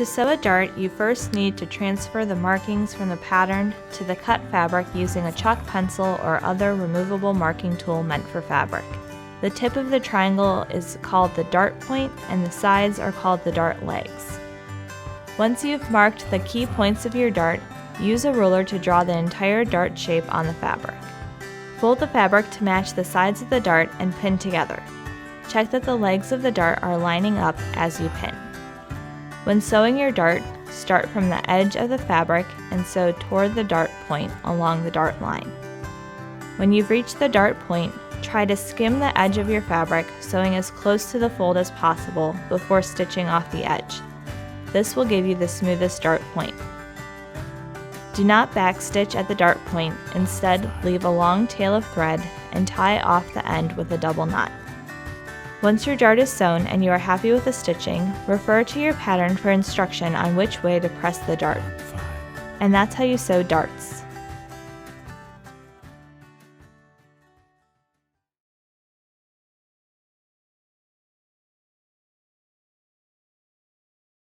To sew a dart, you first need to transfer the markings from the pattern to the cut fabric using a chalk pencil or other removable marking tool meant for fabric. The tip of the triangle is called the dart point and the sides are called the dart legs. Once you've marked the key points of your dart, use a ruler to draw the entire dart shape on the fabric. Fold the fabric to match the sides of the dart and pin together. Check that the legs of the dart are lining up as you pin. When sewing your dart, start from the edge of the fabric and sew toward the dart point along the dart line. When you've reached the dart point, try to skim the edge of your fabric, sewing as close to the fold as possible before stitching off the edge. This will give you the smoothest dart point. Do not backstitch at the dart point, instead leave a long tail of thread and tie off the end with a double knot. Once your dart is sewn and you are happy with the stitching, refer to your pattern for instruction on which way to press the dart. And that's how you sew darts.